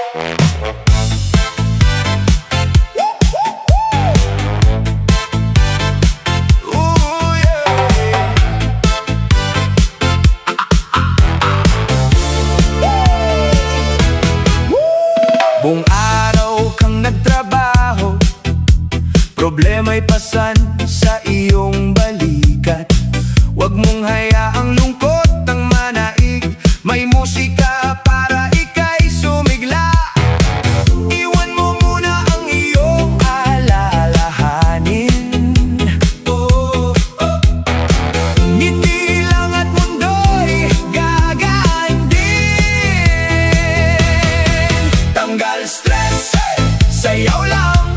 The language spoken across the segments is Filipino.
Buong araw kang nagtrabaho, problema'y pasan sa iyong balikat. Huwag mong hayaang lungkot ang manaig, may musika para ika'y sumigla. Iwan mo muna ang iyong alalahanin. Ngiti lang at mundo'y gagaan din. Tanggal stress, sayaw lang,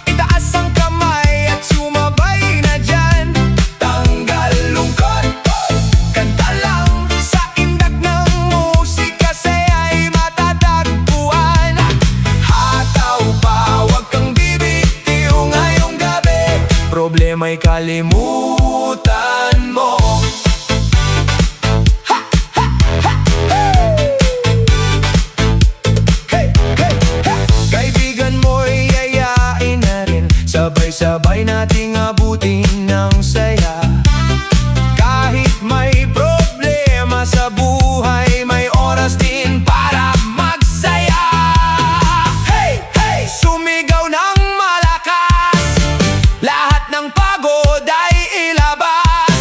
itaas ang kamay at sumabay na dyan. Tanggal lungkot, kanta lang, sa indak ng musika saya'y matatagpuan. Hataw pa, huwag kang bibitiw ngayong gabi, problema'y kalimutan mo. Kaibigan mo'y yayain na rin, sabay-sabay nating abutin ng saya. Kahit may problema sa buhay, may oras din para magsaya. Hey, hey! Sumigaw ng malakas, lahat ng pagod ay ilabas.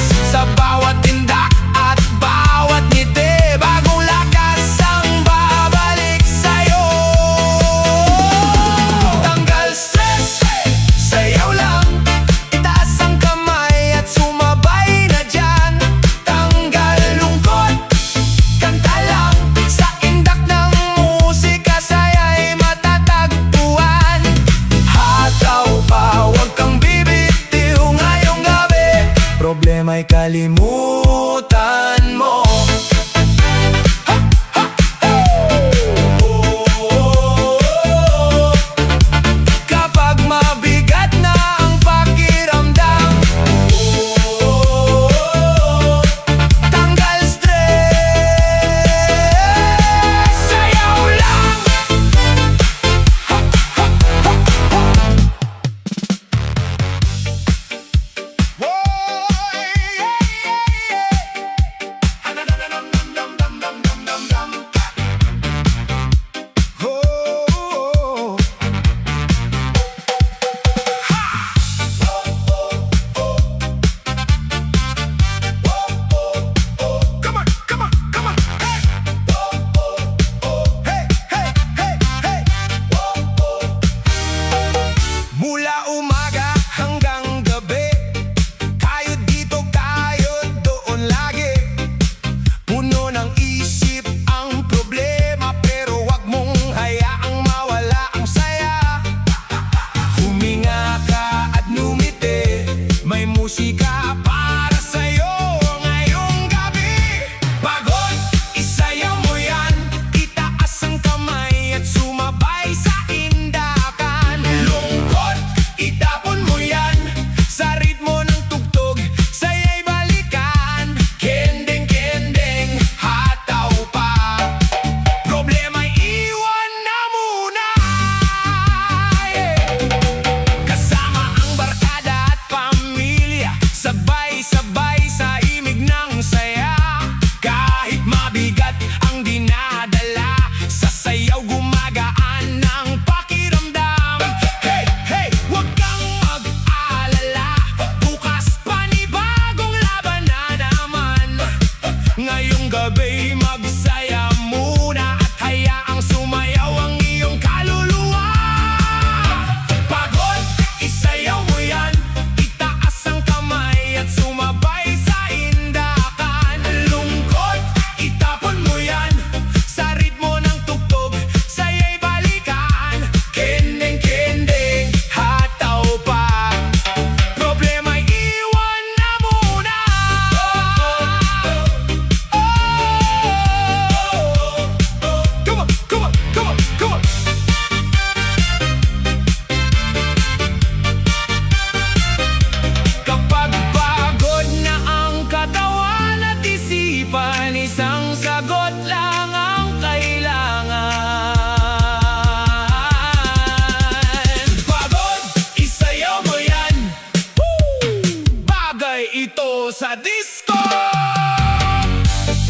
sa disco!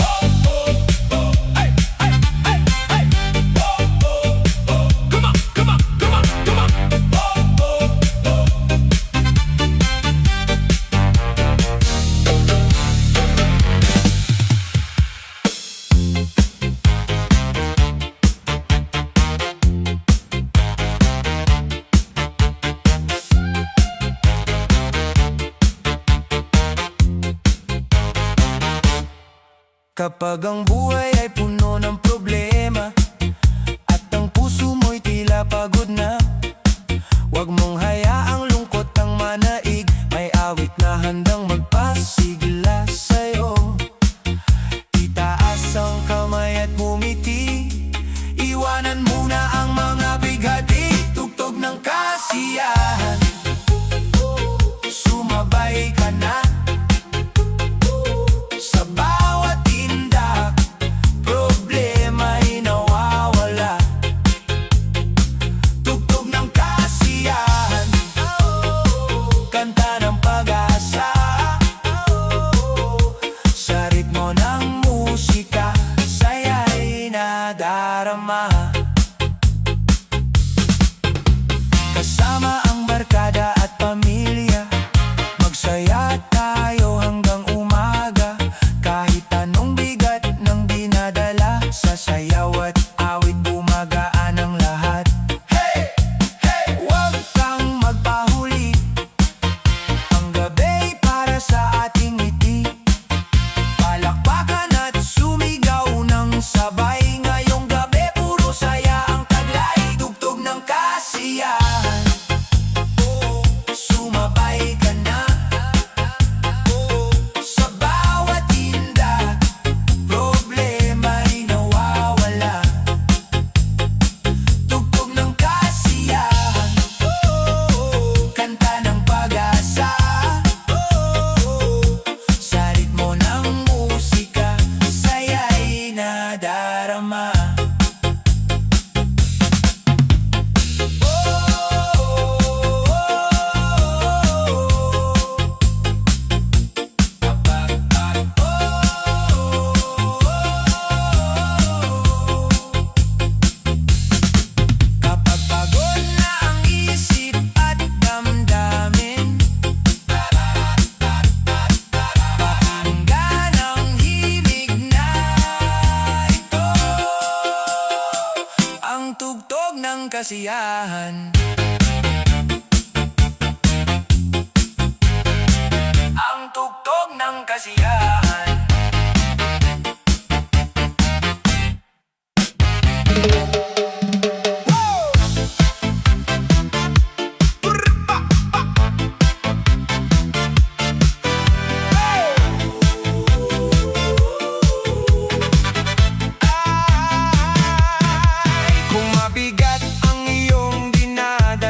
Oh, oh, oh, ay, ay, ay, ay. Oh, oh, oh. Come on, come on, come on, come on. Oh, oh, oh. Kapag ang buhay ay puno ng problema at ang puso mo'y tila pagod na, huwag mong hayaang lungkot ang manaig. May awit na handang magpasigla sa'yo. Itaas ang kamay at bumiti. Iwanan muna ang mga bighati. Tugtog ng kasiyahan, sumabay ka na. Sa bawat tindak, problema'y nawawala. Tugtog ng kasiyahan, kanta ng pag-asa. Sa ritmo ng musika, saya'y nadarama. Kasama ang barkada at pamilya, magsaya tayo hanggang umaga. Kahit anong bigat ng dinadala, sa sayaw at awit bumagaan ang lahat. Hey! Hey! Huwag kang magpahuli, ang gabiy'y para sa ating ngiti. Palakpakan at sumigaw ng sabay. Ngayong gabi puro saya ang taglay. Tugtog ng kasiyahan, sumabay ka na. Sa bawat tindak, problema'y nawawala. Tugtog ng kasiyahan, kanta ng pag-asa. Sa ritmo ng musika, saya'y nadarama. Kapag pagod na ang isip at damdamin, pakinggan ang himig na ito, ang tugtog ng kasiyahan, ang tugtog ng kasiyahan. Kung mabigat ang iyong dinadala,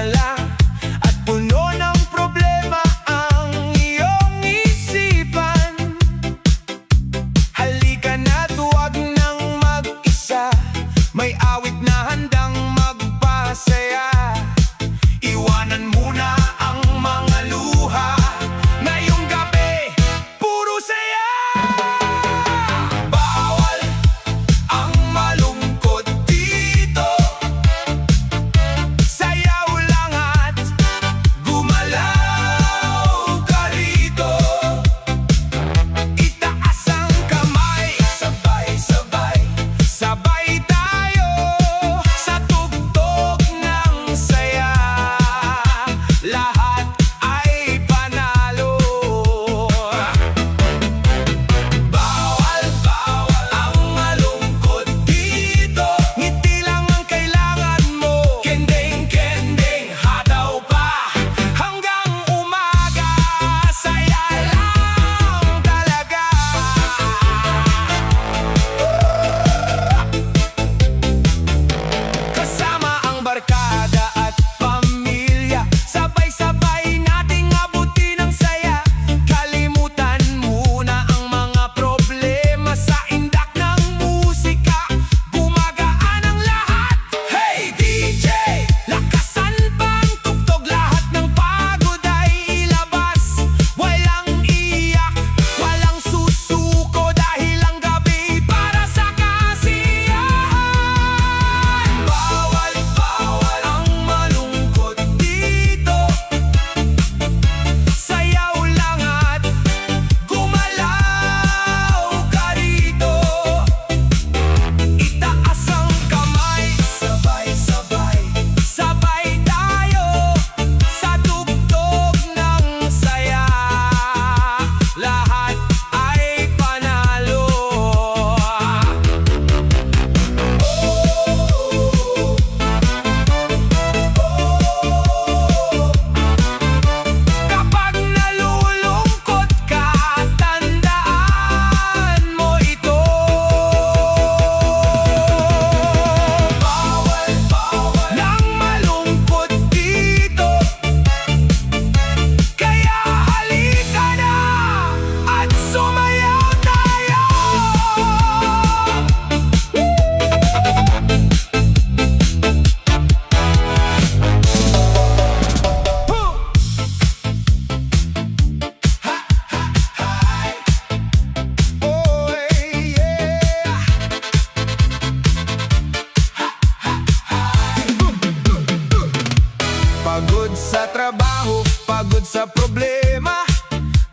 pagod sa problema,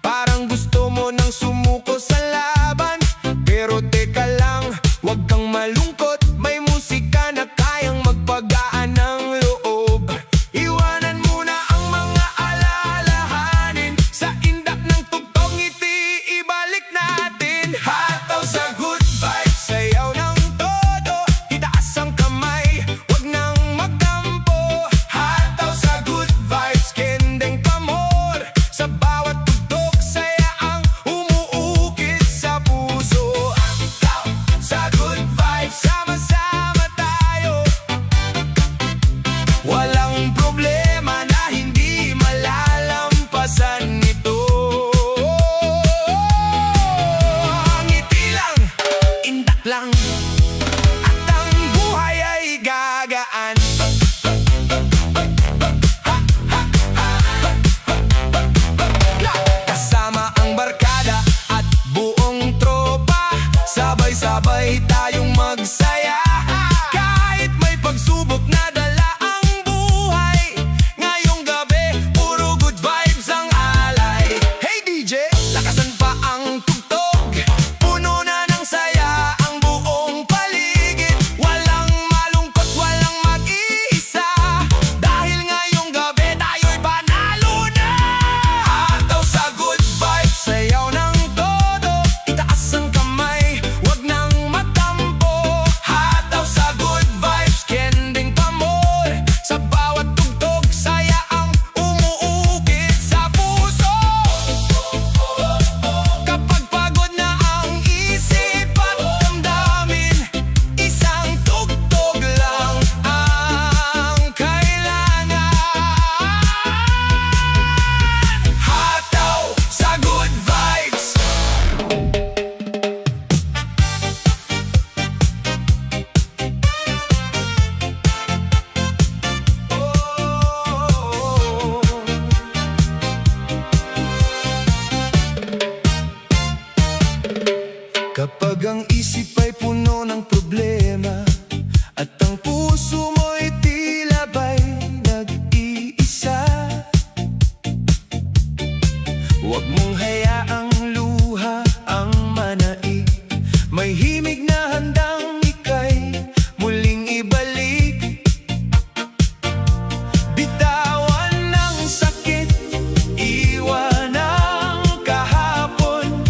parang gusto mo nang sumuko sa laban. Pero teka lang, wag kang malungkot, may musika na kayang magpagaan ng loob. Iwanan muna ang mga alalahanin, sa indak ng tugtog ngiti ibalik natin. Hataw sa good vibes, sayaw ng todo, itaas ang kamay, wag nang magtampo. Hataw sa good vibes, kendeng pamor, sa bawat tugtog saya ang umuukit sa puso. Hataw sa good vibes, sama-sama tayo, walang problema na hindi malalampasan ito. Ngiti lang, indak lang, at ang buhay ay gagaan. Kasama ang barkada at buong tropa, sabay-sabay tayong magsaya. Kahit may pagsubok na dala ang buhay, ngayong gabi puro good vibes ang alay. Hey DJ, lakasan pa ang tugtog, puno na ng saya ang buong paligid. Walang malungkot, walang mag-iisa, dahil ngayong gabi tayo'y panalo na. Hataw sa good vibes, sayaw ng todo, itaas ang kamay, wag nang magtampo. Hataw sa good vibes, kending pamor, sa bawat tugtog saya ang umuukit sa puso. Kapag pagod na ang isip at damdamin, isang tugtog lang ang kailangan. Hataw sa good vibes. Kapag ang isip ay puno ng problema at ang puso mo'y tila ba'y nag-iisa, huwag mong hayaang luha ang manaig. May himig na handang ika'y muling ibalik. Bitawan ng sakit, iwan ang kahapon,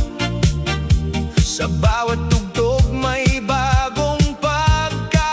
sa bawat tugtog may bagong pagkakataon.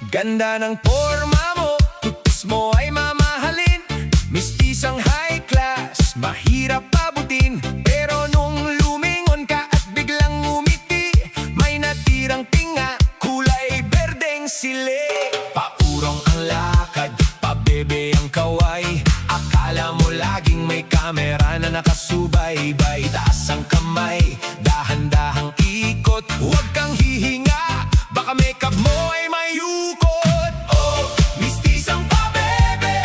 Ganda ng forma mo, tutis mo ay mamahalin. Mistisang high class, mahirap pabutin. Pero nung lumingon ka at biglang ngumiti, may natirang tinga, kulay berdeng sili. Paurong ang lakad, pabebe ang kaway. Akala mo laging may kamera na nakasubaybay. Taas ang kamay, dahan-dahang ikot. Huwag kang hihinga, baka makeup mo ay mayukot. Oh, mistisang pabebe,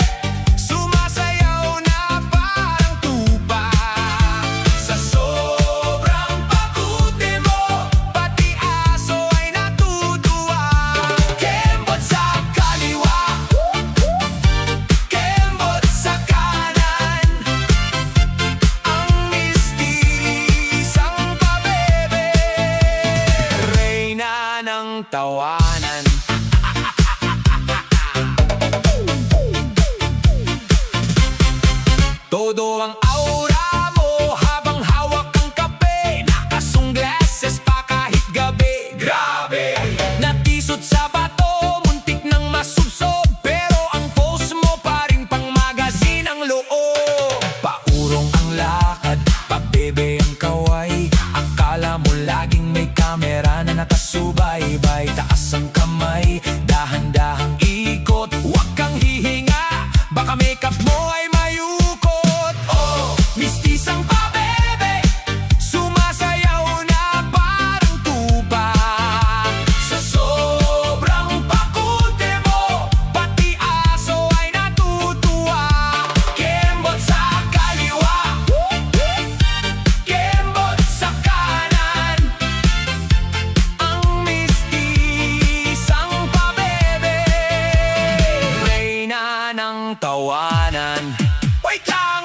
sumasayaw na parang tupa. Sa sobrang pakute mo, pati aso ay natutuwa. Kembot sa kaliwa, kembot sa kanan. Ang mistisang pabebe, reyna ng tawanan. Todo ang aura mo habang hawak ang kape. Nakasunglasses pa kahit gabi. Grabe! Natisod sa bato, muntik nang masubsob. Pero ang pose mo pa rin pang magazine ang loob. Paurong ang lakad, pabebe ang kaway. Akala mo laging may kamera na nakasubaybay. Taas ang kamay, dahan-dahang ikot. Huwag kang hihinga, baka makeup mo ay mayukot. Oh, mistisang pabebe, sumasayaw na parang tupa. Sa sobrang pakute mo, pati aso ay natutuwa. Kembot sa kaliwa, kembot sa kanan. Ang mistisang pabebe, reyna ng tawanan. Wait lang!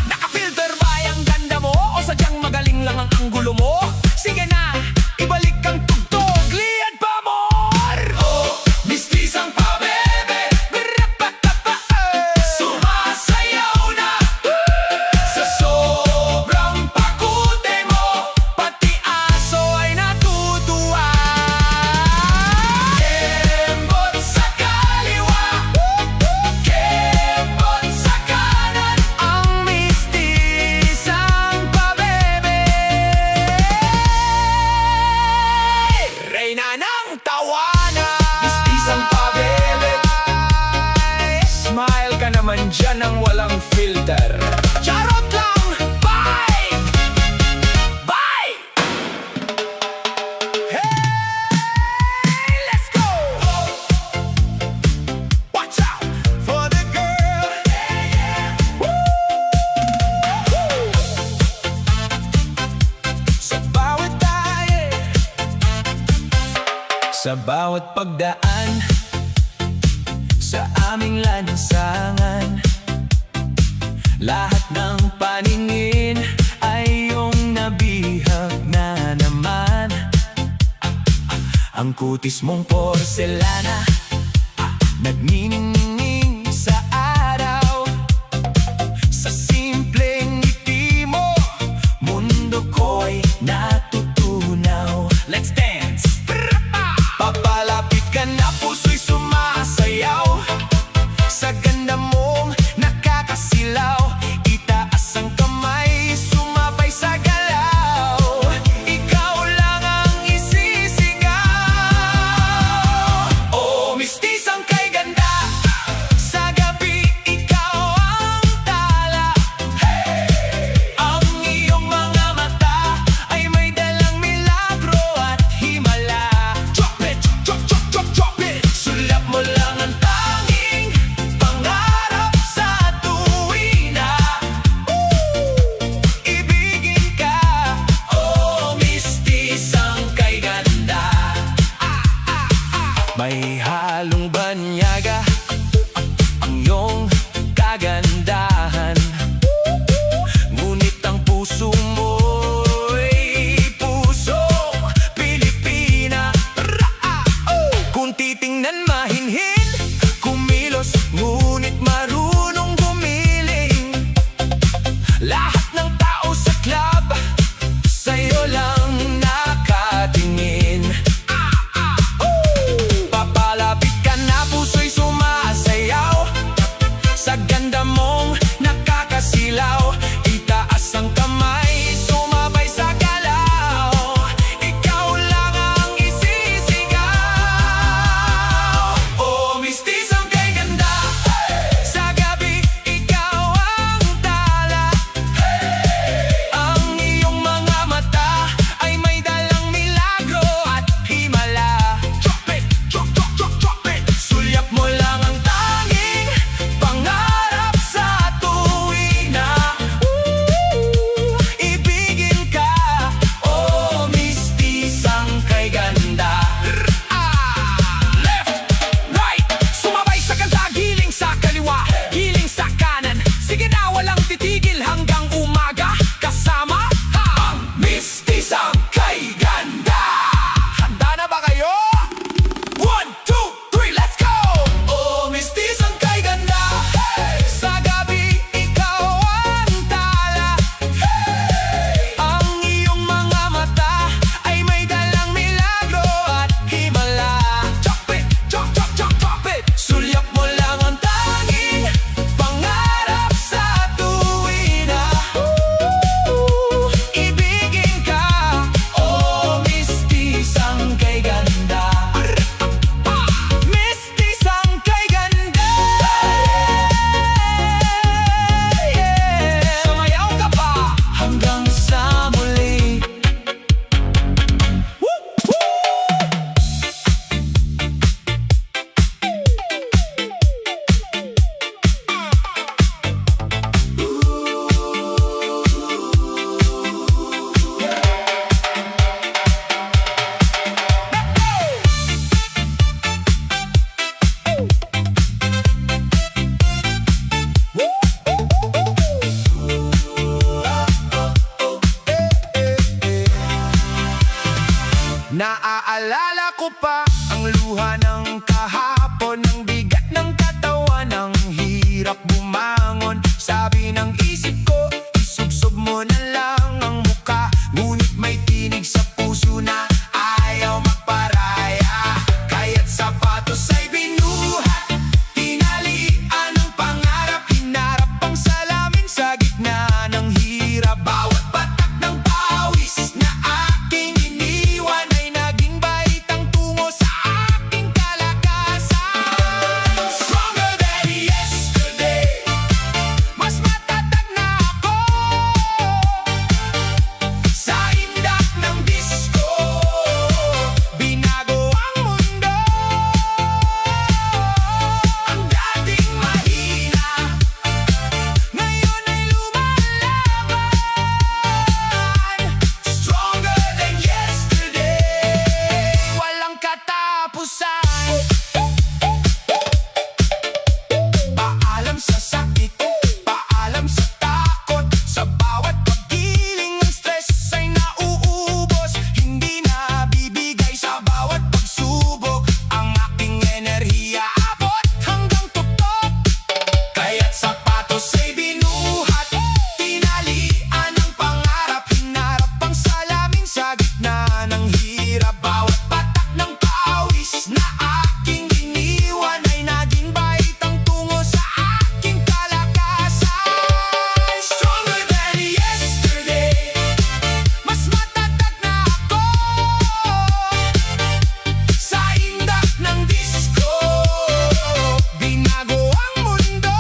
Naka-filter ba yung ganda mo? O sadyang magaling lang ang anggulo mo? Sige na, ibalik ang tugtog, liad pa more! Oh, mistisang pabebe, sumasayaw na. Sa sobrang pakute mo, pati aso ay natutuwa. Kembot sa kaliwa, kembot sa kanan. Ang mistisang pabebe, reyna ng tawanan. Mistisang pabebe, smile ka naman dyan ng walang filter. Charot lang! Bye! Bye! Hey, let's go! Watch out for the girl. Woo! Sa bawat tayo, sa bawat pagdaan, sa aming lansangan, lahat ng paningin ay iyong nabihag na naman. Ang kutis mong porselana, nagniningning sa araw. Sa simpleng ngiti mo, mundo ko'y natutunaw. Let's dance! Papalapit ka na, puso'y sumasayaw. Sa ganda mong nakakasilaw, itaas ang kamay, sumabay sa galaw. Ikaw lang ang isisigaw. Oh, mistisang kay ganda, sa gabi ikaw ang tala. Ang iyong mga mata ay may dalang milagro at himala. Drop it, drop, drop, drop, drop it. Sulap mo lang ang tanging pangarap sa tuwina. Ibigin ka, oh, mistisang kay ganda. May halong banyaga ang iyong kagandahan. Ngunit ang puso mo'y pusong Pilipina. Kung titingnan mahinhin, kumilos, ngunit marunong gumiling. Lahat ng tao sa club, sa'yo lang nakatingin. Papala ang luha ng kahapon, ang bigat ng katawan, ang hirap bumangon. Sabi ng isip ko, isubsob mo na lang ang muka. Ngunit may tinig sa puso na ayaw magparaya. Kaya't sapatos ay binuhat, tinalian ng pangarap, hinarap ang salamin sa gitna ng hirap. Bawat patak ng pawis na aking iniwan ay naging baitang tungo sa aking kalakasan. Stronger than yesterday, mas matatag na ako. Sa indak ng disko, binago ang mundo. Ang dating mahina, ngayon ay lumalaban. Stronger than yesterday, walang katapusan. Paalam sa sakit, paalam sa takot. Sa bawat paggiling ng stress ay nauubos. Hindi na bibigay sa bawat pagsubok. Ang aking enerhiya abot hanggang tuktok. Kaya't sapatos ay binuhat, tinalian ng pangarap, hinarap ang salamin sa gitna ng hirap. Bawat patak ng pawis na aking iniwan ay naging baitang tungo sa aking kalakasan. Stronger than yesterday, mas matatag na ako. Sa indak ng disko, binago ang mundo.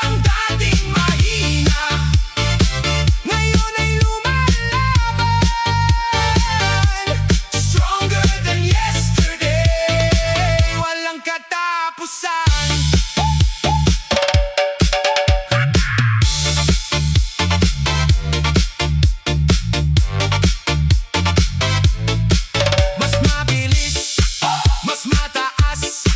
Ang dating mahina, ngayon ay lumalaban. Stronger than yesterday, walang katapusan. Mas mabilis, mas mataas,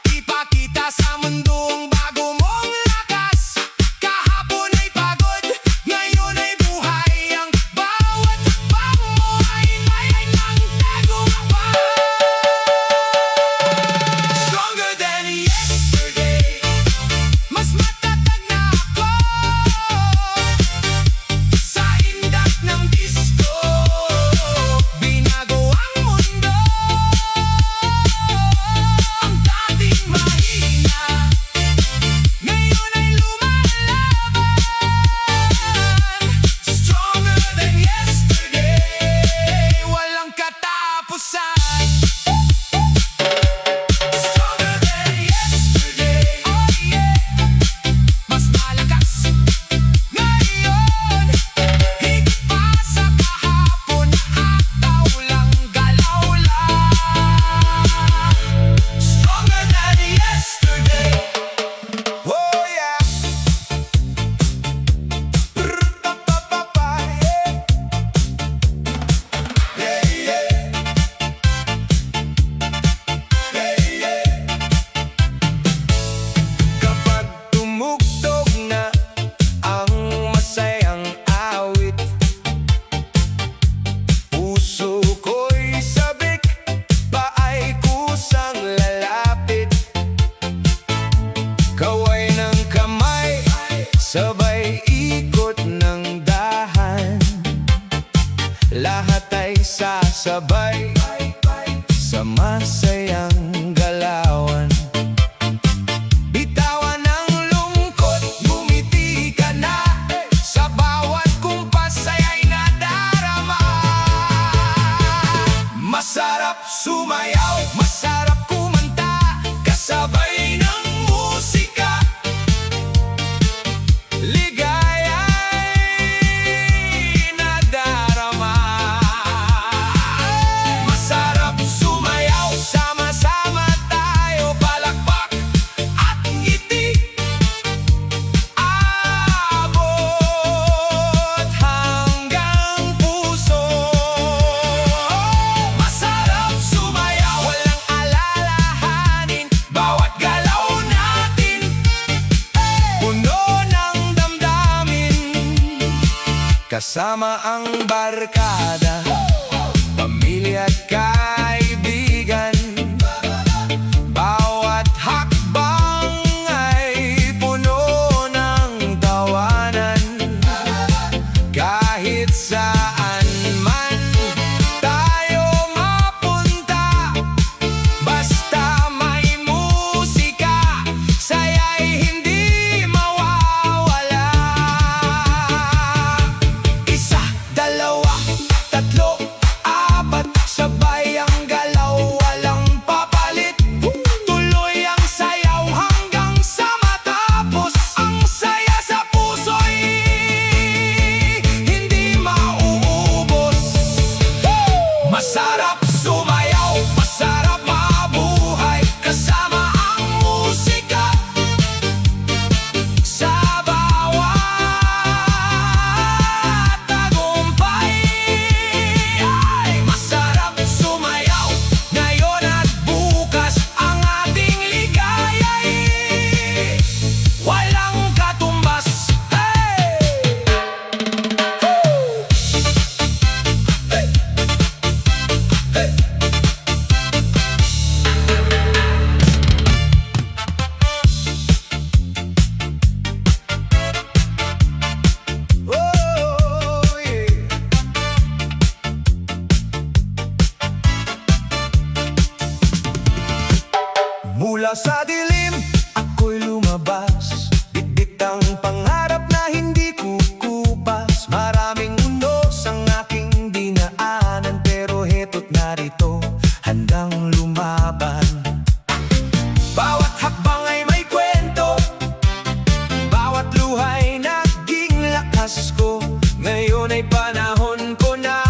ipakita sa mundo ang bago mong lakas. Kahapon ay pagod, ngayon ay buhay. Ang bawat hakbang mo ay ng tagumpay. Stronger than yesterday, mas matatag na ako. Sa indak ng disko, binago ang mundo. Ang dating mahina, ngayon ay lumalaban. Stronger than yesterday, walang katapusan. Stronger than yesterday, oh yeah. Mas malakas ngayon, higit pa sa kahapon. Ataw lang, galaw lang. Stronger than yesterday, oh yeah. Brr-pa-pa-pa-pa, yeah. Yeah, yeah. Yeah, yeah. Kapag tumugtog na ang masayang awit, puso ko'y sabik, paay kusang lalapit. Kaway ng kamay, sabay ikot ng dahan. Lahat ay sasabay sa masayang galawan. Bitawan ang lungkot, ngumiti ka na. Sa bawat kumpas ay nadarama. Masarap sumayaw, masarap kumanta, kasabay ng musika. Ligaya'y nadarama. Masarap sumayaw, sama-sama tayo, palakpak at ngiti. Abot hanggang puso. Masarap sumayaw, walang alalahanin, bawat galaw natin puno ng damdamin. Kasama ang barkada, pamilya at kaibigan. Bawat hakbang ay puno ng tawanan. Kahit saan man tayo mapunta, basta may musika, saya'y hindi mawawala. Isa, dalawa, tatlo, apat, sabay ang galaw, walang papalit. Tuloy ang sayaw hanggang sa matapos. Ang saya sa puso'y hindi mauubos. Masarap sumayaw, masarap mabuhay, kasama ang musika. Sa bawat tagumpay ay masarap sumayaw. Ngayon at bukas ang ating ligaya'y walang katumbas. Hey! Hey! Hey! Oh, yeah. Mula sa dilim, ako'y lumabas. Bitbit ang pangarap na hindi kukupas. Maraming unos ang aking dinaanan, pero heto't narito, handang lumaban. Bawat hakbang ay may kwento, bawat luha'y naging lakas ko. Ngayon ay panahon ko na,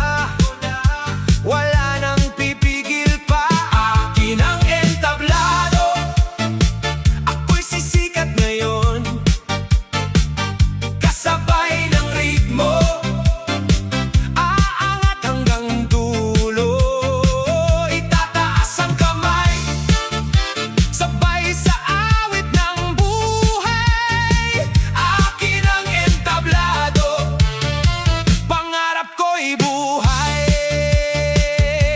wala nang pipigil pa. Akin ang entablado, ako'y sisikat ngayon. Kasabay ng ritmo, aangat hanggang dulo. Itataas ang kamay, sabay sa awit ng buhay. Akin ang entablado, pangarap ko'y buhay.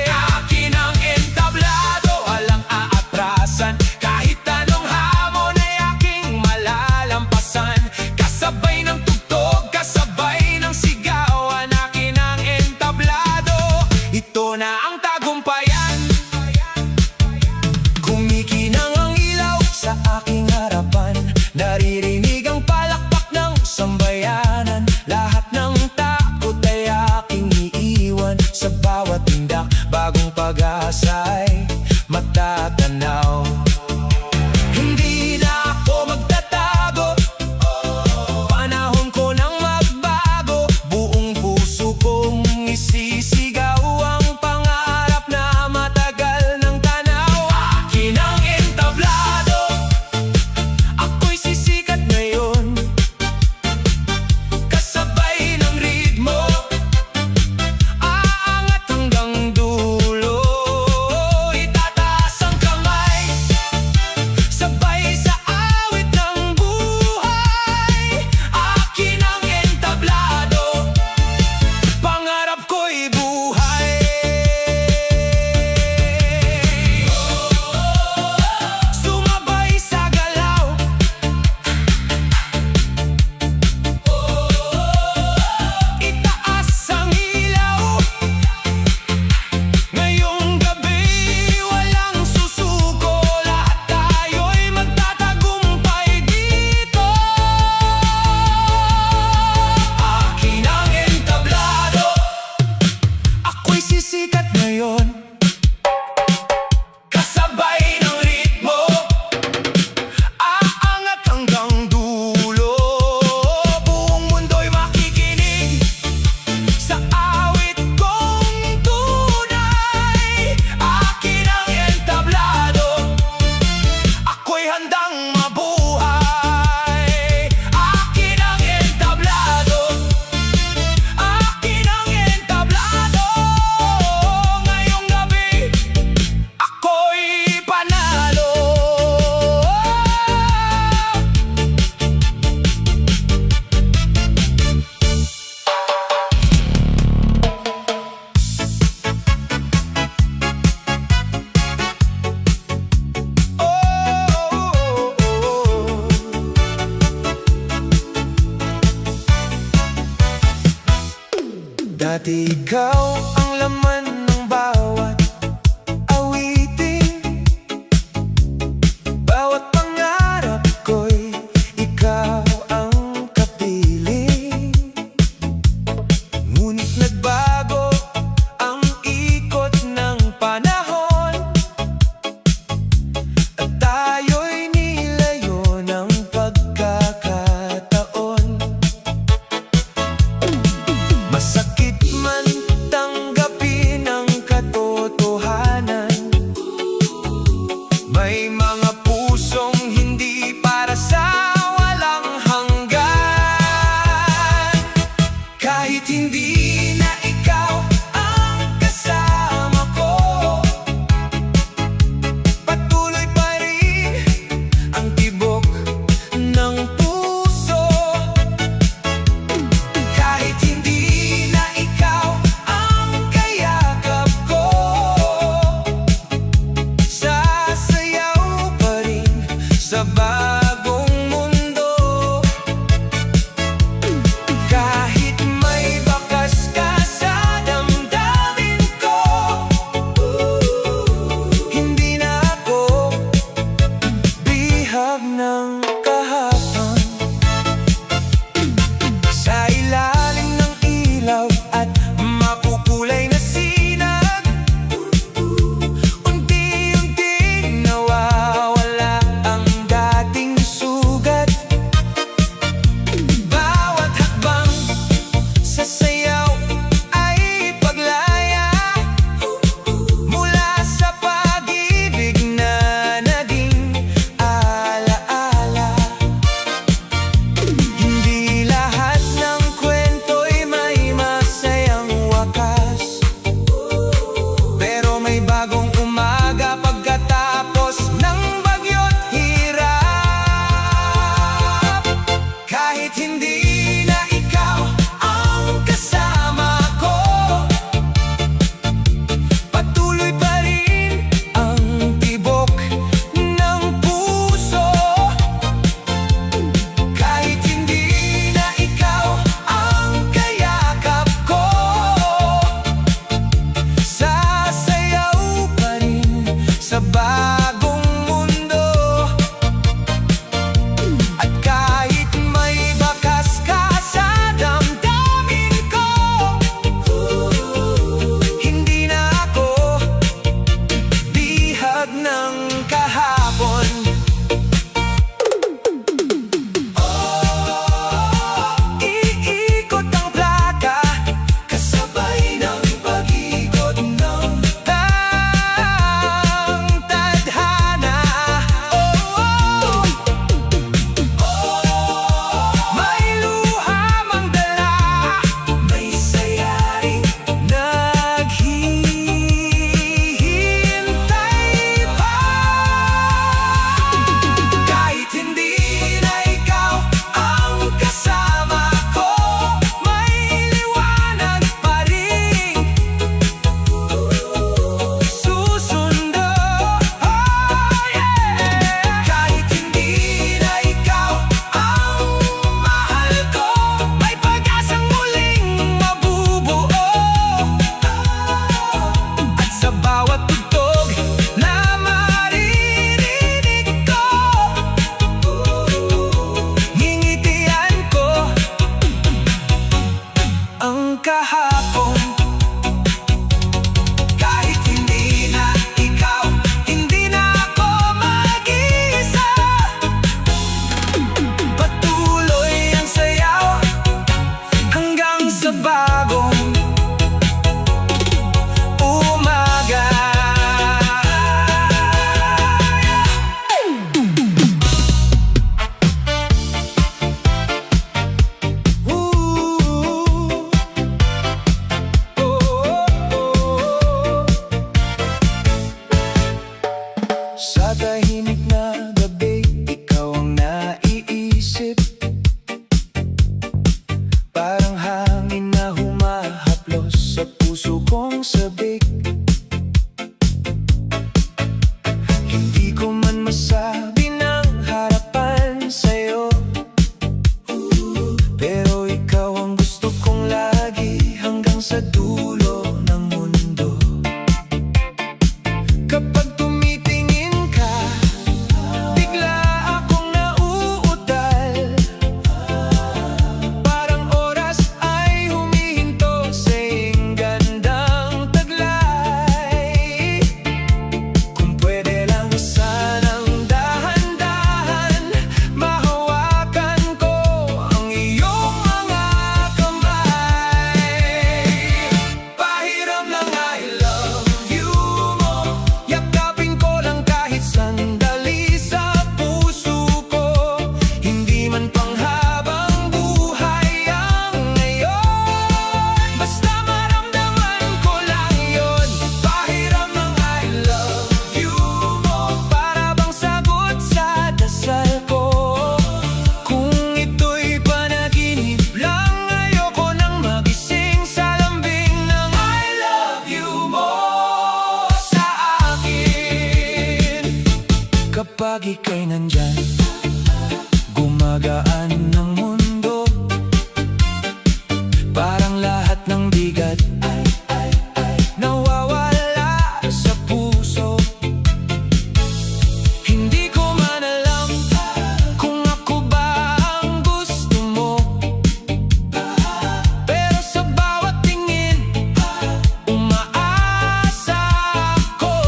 Akin ang entablado, walang aatrasan. Kahit anong hamon ay aking malalampasan. Kasabay ng tugtog, kasabay ng sigawan. Akin ang entablado, ito na ang tagumpayan. Kumikinang ang ilaw sa aking harapan. Naririnig ang palakpak ng sambayanan. Lahat ng takot ay aking iiwan. Sa bawat tindak, bagong pag-asa'y matatanaw. Hindi na ako magtatago, panahon ko nang magbago. Buong puso kong isisigaw ang pangarap na matagal ng tanaw. Akin ang entablado, ako'y sisikat ngayon. Kasabay ng ritmo, aangat hanggang dulo. Itataas ang kamay, tayo'y nilayo ng pagkakataon. Masakit man tanggapin ang katotohanan, may mga pusong hindi para sa walang hanggan. Kahit hindi na ikaw ang kasama ko, patuloy pa rin ang tibok ng puso. Kahit hindi na ikaw ang kayakap ko, sasayaw pa rin sa bagong mundo. Kahit may bakas ka sa damdamin ko, hindi na ako bihag ng kahapon. Sa ilalim ng ilaw at makukulay na sinag, unti-unting nawawala ang dating sugat. Bawat hakbang sa sayaw ay paglaya mula sa pag-ibig na naging alaala. Hindi lahat ng kwento'y may masayang wakas, pero may bagong umaga pagkatapos ng bagyo't hirap. Kahit hindi na ikaw ang kasama ko, patuloy pa rin ang tibok ng puso. Kahit hindi na ikaw ang kayakap ko, sasayaw pa rin sa bagong mundo. At kahit may bakas ka sa damdamin ko, hindi na ako bihag ng kahapon. Iikot ang plaka kasabay ng pag-ikot ng tadhana. May luha mang dala, may sayaring naghihintay pa. Kahit hindi na ikaw ang kasama ko, may liwanag pa rin susundo. Kahit hindi na ikaw ang mahal ko, may pag-asang muling mabubuo. At sa bawat tugtog na maririnig ko, ngingitian ko ang kahapon. Kahit hindi na ikaw, hindi na ako mag-isa. Patuloy ang sayaw hanggang sa bagong umaga. Sa tahimik na gabi, ikaw ang naiisip. Parang hangin na humahaplos sa puso kong sabik. Hindi ko man masabi ng harapan sa'yo, pero ikaw ang gusto kong lagi hanggang sa dulo ng mundo. Kapag tumitingin ka, bigla akong nauutal. Parang oras ay humihinto sa iyong gandang taglay. Kung pwede lang sanang kapag ika'y nandyan, gumagaan ng mundo. Parang lahat ng bigat nawawala sa puso. Hindi ko man alam kung ako ba ang gusto mo, pero sa bawat tingin umaasa ako.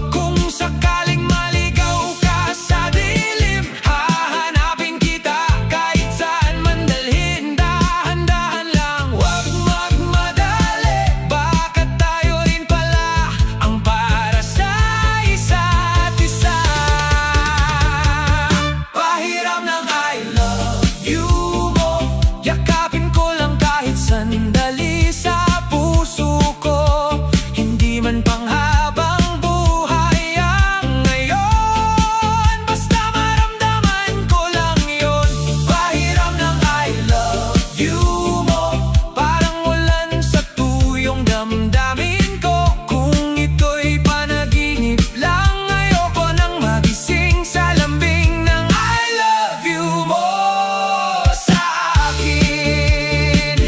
Kung sakaling maligaw ka sa dilim, hahanapin kita kahit saan man dalhin. Dahan-dahan lang, huwag magmadali, baka tayo rin pala ang para sa isa't isa. Pahiram ng I love you mo, yakapin ko lang kahit sandali sa puso ko. Hindi man panghabang buhay ang ngayon, basta maramdaman ko lang yun. Pahiram ng I love you mo, parang ulan sa tuyong damdamin ko. Kung ito'y panaginip lang, ayoko nang magising sa lambing ng I love you mo sa akin.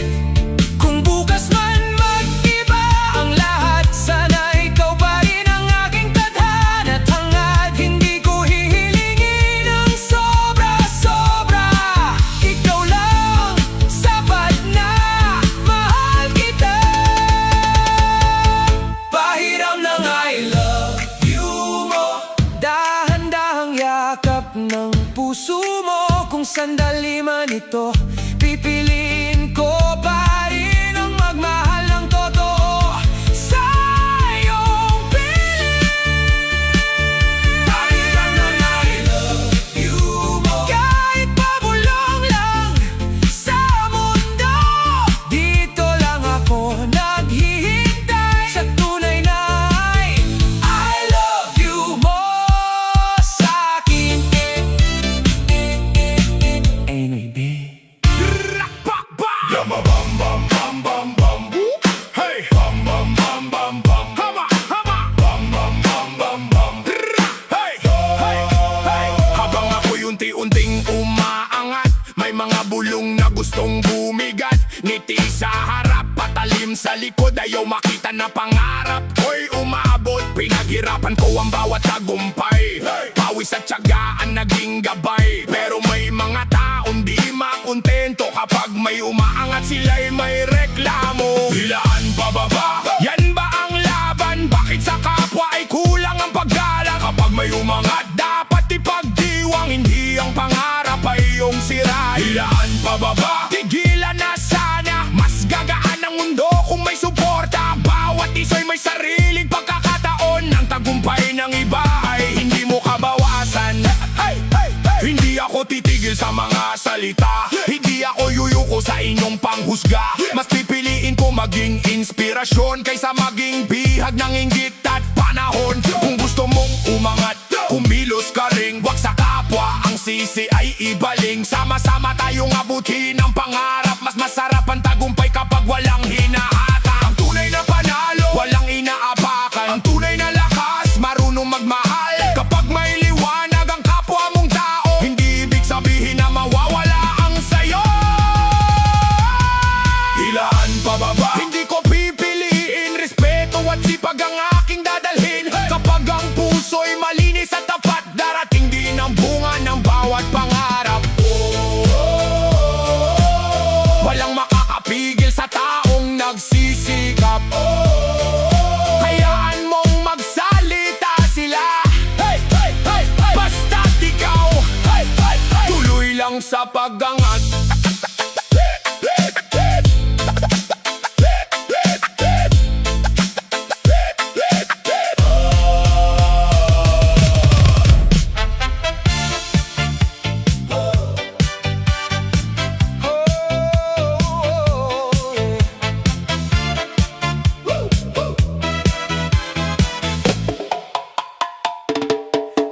Kung bukas man mag-iba ang lahat, sana ikaw pa rin ang aking tadhana't hangad. Hindi ko hihilingin ang sobra-sobra, ikaw lang sapat na mahal kita. Pahiram ng I love you mo, dahan-dahang yakap ng puso mo. Kung sandali man ito, pipiliin ko pa rin ang magmahal ng totoo sa iyong piling. Pahiram ng I love you mo, kahit pabulong lang sa mundo, dito lang ako naghihintay sa tunay na I love you mo sa akin. NAB. Yama bam bam bam bam bam. Hey, bam bam bam bam bam. Hama hama. Bam bam bam bam bam. Hey, hey, hey. Habang ako'y unti-unting umaangat, may mga bulong na gustong bumigat. Ngiti sa harap, patalim sa likod, ayaw makita na pangarap ko'y umabot. Pinaghirapan ko ang bawat tagumpay, pawis at tiyagaan naging gabay. Pero may mga taong di makontento kapag may umaangat, sila'y may reklamo. Ilaan pababa, yan ba ang laban? Bakit sa kapwa ay kulang ang paggalang? Kapag may umangat, dapat ipagdiwang, hindi ang pangarap ay iyong sira. Ilaan pababa, tigilan na sana, mas gagaan ang mundo kung may suporta. Bawat isa'y may sariling pagkakataon, ang tagumpay ng iba ay hindi mo kabawasan. Hey, hey, hey. Hindi ako titigil sa mga salita, hindi ako yuyuko sa inyong panghusga. Mas pipiliin ko maging inspirasyon kaysa maging bihag ng inggit at panahon. Kung gusto mong umangat, kumilos ka ring, wag sa kapwa ang sisi ay ibaling. Sama-sama tayong abutin ang pangarap, mas masarap ang tagumpay kapag walang hinahatak. Ang tunay na panalo, walang inaapakan. Ang tunay na lakas, marunong magmahal. Kapag may liwanag ang kapwa mong tao, hindi ibig sabihin na mawawala ang sayo. Ilaan pababa, hindi ko pipiliin, respeto at sipag ang aking dadalhin. Kapag ang puso'y malinis at tapat, darating din ang bunga ng bawat pangarap. Walang makakapigil sa taong nagsisikap. Hayaan mong magsalita sila, hey, hey, hey, hey. Basta't ikaw, hey, hey, hey. Tuloy lang sa pag-angat.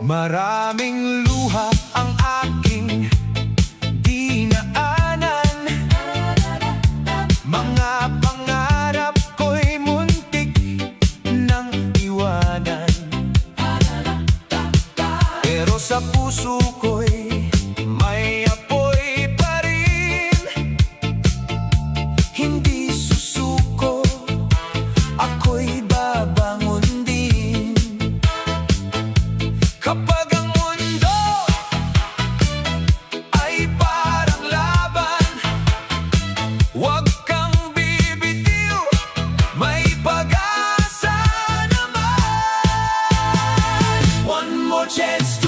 Maraming luha ang aking dinaanan, mga pangarap ko'y muntik nang iwanan. sa puso ko'y may apoy pa rin. Hindi susuko, ako'y babangon din. Kapag ang mundo ay parang laban, huwag kang bibitiw, may pag-asa naman. One more chance